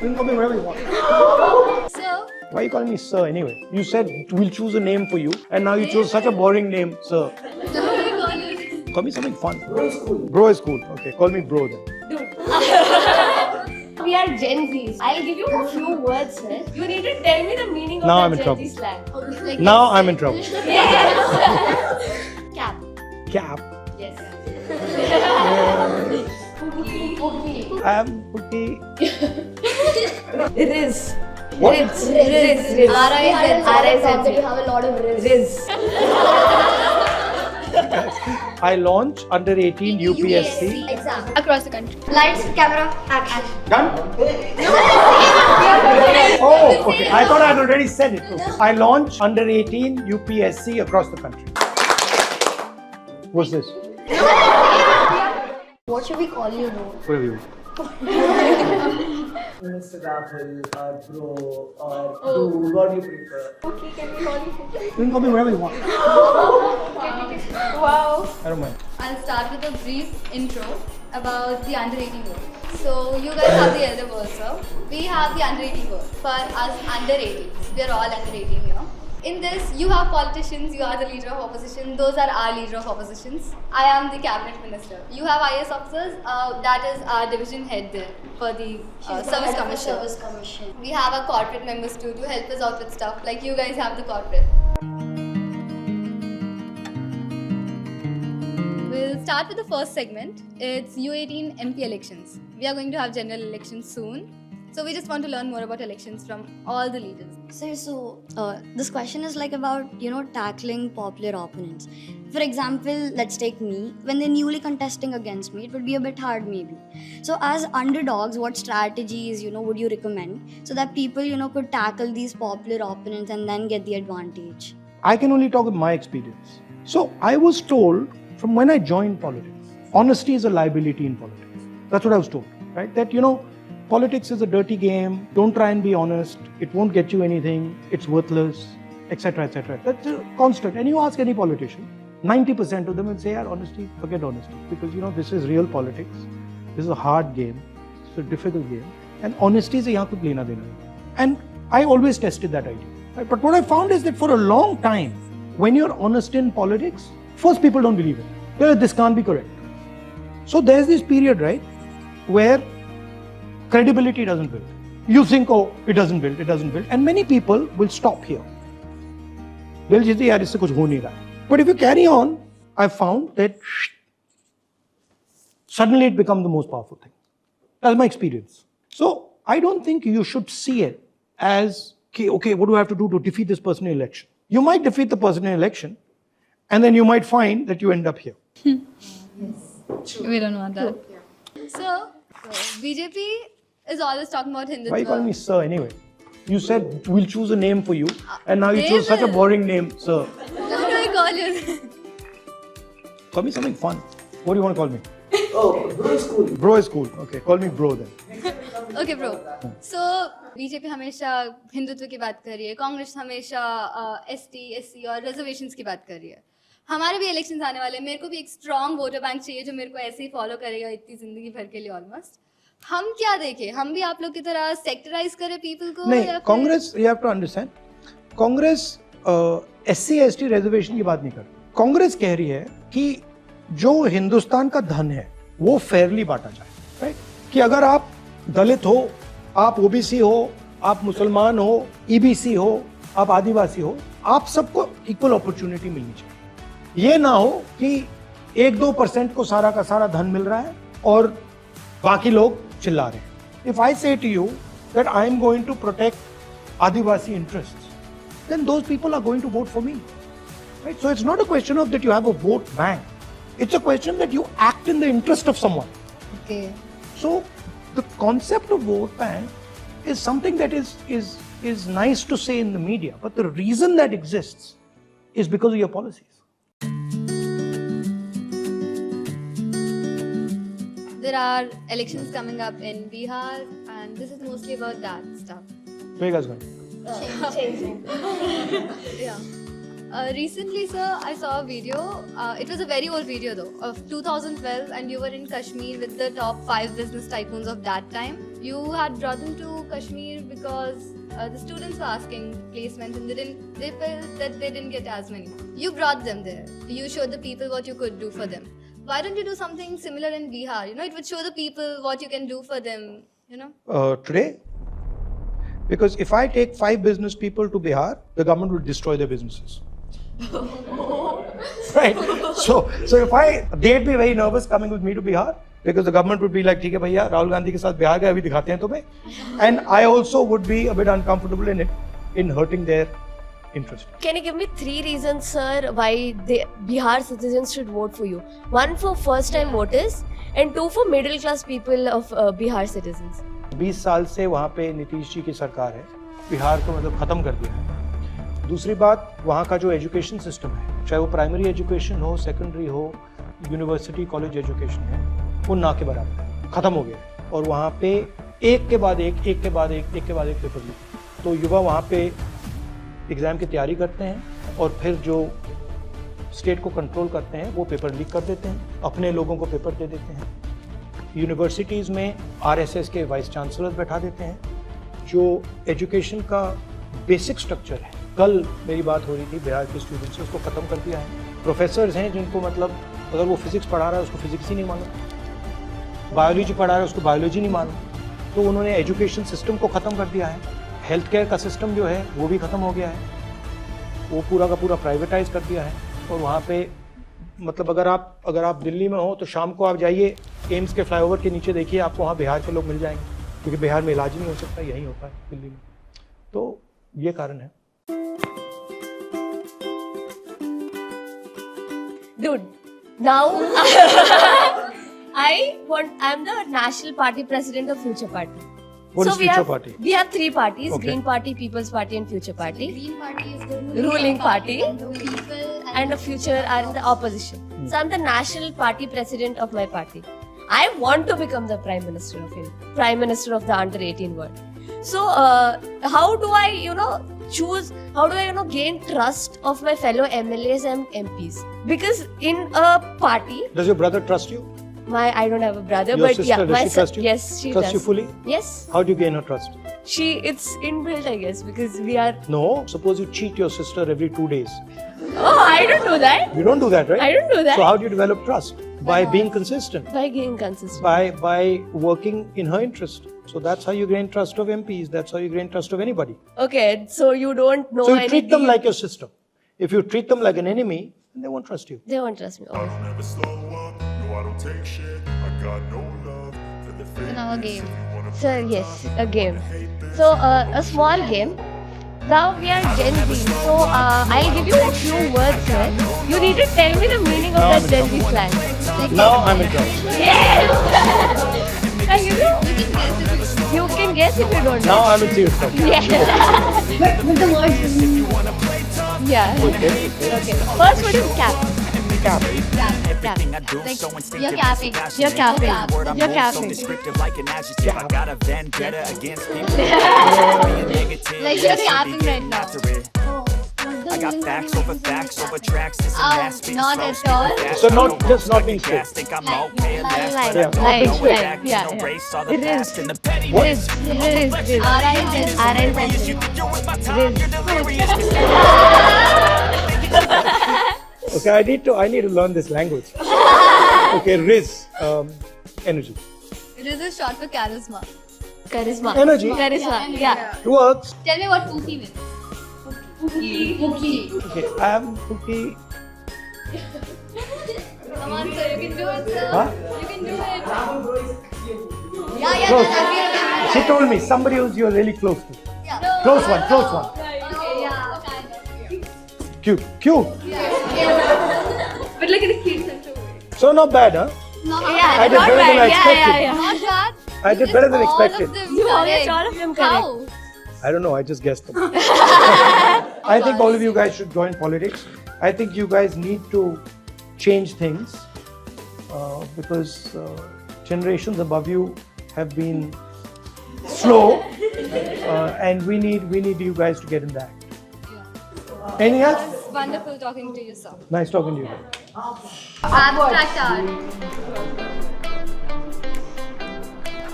You can call me whatever you want. Sir. Why are you calling me sir anyway? You said we'll choose a name for you, and now you chose such a boring name, sir. Call me something fun. Bro is cool. Bro is cool. Okay, call me bro then. We are Gen Zs. I'll give you a few words, sir. You need to tell me the meaning Now of I'm the in Gen trouble. Z slang. Like Now I'm in trouble. Cap. Cap. Yes. I'm okay. Riz. What? Riz. R-I-Z. R-I-Z. You have a lot of riz. Riz. I launch under 18 UPSC. Exam. Across the country. Lights, camera, action. Done? Oh, okay. I thought I had already said it. I launch under 18 UPSC across the country. What's this? What should we call you, bro? Whatever you. Mr. Rahul or Bro or Dude, what do you prefer? Okay, can we call you? You can call me whatever you want. Wow. I don't mind. I'll start with a brief intro about the under 18 world. So you guys have the elder world, sir. We have the under 18 world. For us under 18s, we are all under 18 here. In this, you have politicians, you are the leader of opposition, those are our leader of oppositions. I am the cabinet minister. You have IS officers, that is our division head there for the service commission. Service commission. We have our corporate members too to help us out with stuff, like you guys have the corporate. We'll start with the first segment. It's U18 MP elections. We are going to have general elections soon. So we just want to learn more about elections from all the leaders. So this question is like about, tackling popular opponents. For example, let's take me. When they're newly contesting against me, it would be a bit hard maybe. So as underdogs, what strategies, would you recommend so that people, could tackle these popular opponents and then get the advantage? I can only talk with my experience. So I was told from when I joined politics, honesty is a liability in politics. That's what I was told, right? That, politics is a dirty game. Don't try and be honest. It won't get you anything. It's worthless, etc., etc. That's a constant. And you ask any politician, 90% of them will say, "Yeah, honesty, forget honesty," because this is real politics. This is a hard game. It's a difficult game, and honesty is yahan kuch lena dena. And I always tested that idea. Right? But what I found is that for a long time, when you're honest in politics, first people don't believe it. This can't be correct. So there's this period, right, where credibility doesn't build. You think, oh, it doesn't build. And many people will stop here. They'll just say, yaar, isse kuch ho nahi raha. But if you carry on, I found that suddenly it becomes the most powerful thing. That's my experience. So I don't think you should see it as, okay, what do I have to do to defeat this person in election? You might defeat the person in election, and then you might find that you end up here. We don't want that. So, BJP is always talking about Hindutva. Why are you calling me sir anyway? You said we'll choose a name for you, and now you chose such a boring name, sir. What do I call you? Call me something fun. What do you want to call me? Oh, Bro is cool. Bro is cool. Okay, call me bro then. Okay, bro. So, BJP हमेशा हिंदुत्व की बात कर रही है, कांग्रेस हमेशा ST, SC और reservations की बात कर रही है. हमारे भी इलेक्शंस आने वाले हैं. मेरे को भी एक स्ट्रॉन्ग वोटर बैंक चाहिए जो मेरे को ऐसे ही फॉलो करेगा इतनी जिंदगी भर के लिए ऑलमोस्ट. हम क्या देखें? हम भी आप लोग की तरह सेक्टराइज करें पीपल को? नहीं, Congress, you have to understand, Congress SC, ST reservation की बात नहीं कर रही. कांग्रेस कह रही है कि जो हिंदुस्तान का धन है वो फेयरली बांटा जाए, राइट? कि अगर आप दलित हो, आप OBC हो, आप मुसलमान हो, EBC हो, आप आदिवासी हो, आप सबको इक्वल अपॉर्चुनिटी मिलनी चाहिए. ये ना हो कि 1-2% को सारा का सारा धन मिल रहा है और बाकी लोग चिल्ला रहे हैं. If I say to you that I am going to protect Adivasi interests, then those people are going to vote for me. Right? So it's not a question of that you have a vote bank. It's a question that you act in the interest of someone. Okay. So the concept of vote bank is something that is nice to say in the media, but the reason that exists is because of your policies. There are elections coming up in Bihar, and this is mostly about that stuff. Where are you guys going? Yeah. Recently, sir, I saw a video. It was a very old video though, of 2012, and you were in Kashmir with the top 5 business tycoons of that time. You had brought them to Kashmir because the students were asking placements and they felt that they didn't get as many. You brought them there. You showed the people what you could do for them. Why don't you do something similar in Bihar? You know, it would show the people what you can do for them, you know. Today? Because if I take 5 business people to Bihar, the government will destroy their businesses. Right? So they'd be very nervous coming with me to Bihar because the government would be like, ठीक है भैया, राहुल गांधी के साथ बिहार गए, अभी दिखाते हैं तुम्हें. And I also would be a bit uncomfortable in hurting their interest. Can you give me 3 reasons, sir, why the Bihar citizens should vote for you? 1 for first-time voters, and 2 for middle-class people of Bihar citizens. 20 साल से वहाँ पे नीतीश जी की सरकार है, बिहार को मतलब खत्म कर दिया है. दूसरी बात, वहाँ का जो एजुकेशन सिस्टम है, चाहे वो प्राइमरी एजुकेशन हो, सेकेंडरी हो, यूनिवर्सिटी कॉलेज एजुकेशन है, वो ना के बराबर है, खत्म हो गया है. और वहाँ पे एक के बाद एक पेपर लीक. तो युवा वहाँ पे एग्ज़ाम की तैयारी करते हैं और फिर जो स्टेट को कंट्रोल करते हैं वो पेपर लीक कर देते हैं, अपने लोगों को पेपर दे देते हैं. यूनिवर्सिटीज़ में आरएसएस के वाइस चांसलर बैठा देते हैं. जो एजुकेशन का बेसिक स्ट्रक्चर है, कल मेरी बात हो रही थी बिहार के स्टूडेंट से, उसको ख़त्म कर दिया है. प्रोफेसर्स हैं जिनको मतलब अगर वो फिज़िक्स पढ़ा रहा है उसको फिज़िक्स ही नहीं मालूम, बायोलॉजी पढ़ा रहा है उसको बायोलॉजी नहीं मालूम. तो उन्होंने एजुकेशन सिस्टम को ख़त्म कर दिया है. हेल्थ केयर का सिस्टम जो है वो भी ख़त्म हो गया है, वो पूरा का पूरा प्राइवेटाइज कर दिया है. और वहाँ पे मतलब अगर आप दिल्ली में हो तो शाम को आप जाइए एम्स के फ्लाईओवर के नीचे देखिए, आपको वहाँ बिहार के लोग मिल जाएंगे, क्योंकि बिहार में इलाज नहीं हो सकता, यही होता है दिल्ली में. तो ये कारण है. Dude, now I'm the national party president of Future Party. What is we Future have, Party? We have 3 parties: Okay. Green Party, People's Party, and Future Party. Green Party is the Ruling party. and the people And the Future are in the opposition. So I'm the national party president of my party. I want to become the prime minister of India, prime minister of the under 18 world. So how do I, choose? How do I, gain trust of my fellow MLAs and MPs? Because in a party, Does your brother trust you? I don't have a brother, Your but sister, yeah, does my she trust you? yes, she Trust does. you fully? Yes, How do you gain her trust? it's inbuilt, I guess, because we are. No, suppose you cheat your sister every 2 days. Oh, I don't do that. You don't do that, right? I don't do that. So how do you develop trust? By being consistent, By being consistent. by working in her interest. So that's how you gain trust of MPs. That's how you gain trust of anybody. Okay, so you don't know So you treat them anything. like your sister. If you treat them like an enemy, then they won't trust you. They won't trust me. I don't ever slow up, no I don't take shit. I got no love for the fake. now a game. Sir, yes, a game. So, a small game. Now we are Gen Z, so I'll give you a few words here. You need to tell me the meaning of that Gen Z slang. Now I'm in trouble. Yes! You can guess if you don't know. Now I'm in serious trouble. Yes. With the words. Yeah. Okay. Okay. First word is cap. Cap. You're capping. You're capping. You're So capping. descriptive like an adjective. I got a vendetta against people. Like you're capping right now. I got facts over tracks. This and that. Spitting Not slow, at spitting all. fast. So not- No just not gas, being straight. Think I'm okay at last, Like, but Yeah. I'm like, no like, back, yeah, no yeah. race, all the It is. past and the petty. Riz. You with my time, you're delirious. Okay, I need to learn this language. Okay, Riz, energy. It is short for charisma. Charisma. Energy. Charisma. Yeah. It works. Tell me what Pookie means. Pookie. Okay, I'm Pookie. Come on, sir. You can do it, sir. Huh? You can do it. Yeah, Close. that's She told me somebody who's you're really close to. Yeah. Close one. Okay, yeah. Cute. But like in a kid central way. So not bad, huh? No, Yeah, I did not better than I bad. Yeah, expected. yeah. Not bad. I did better than expected. You always all of them correct. How? I don't know, I just guessed them. I think all of you guys should join politics. I think you guys need to change things because generations above you have been slow and we need you guys to get in that. Anything else? Wonderful talking to you, sir. Nice talking to you. Abstract art.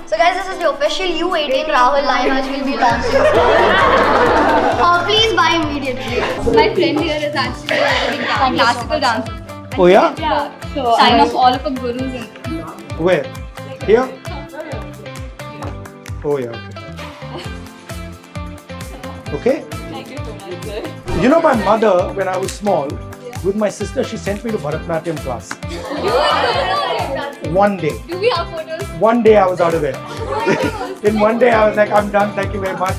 So guys, this is the official U18 Rahul line which will be launching. Please buy immediately. My friend here is actually a very big classical dancer. Oh yeah? Yeah. So sign off all of our gurus in. Where? Here? Oh yeah. Okay. Thank you so much, sir. You know, my mother, when I was small, with my sister, she sent me to Bharatanatyam class. One day. Do we have photos? One day I was out of there. In one day I was like, I'm done, thank you very much.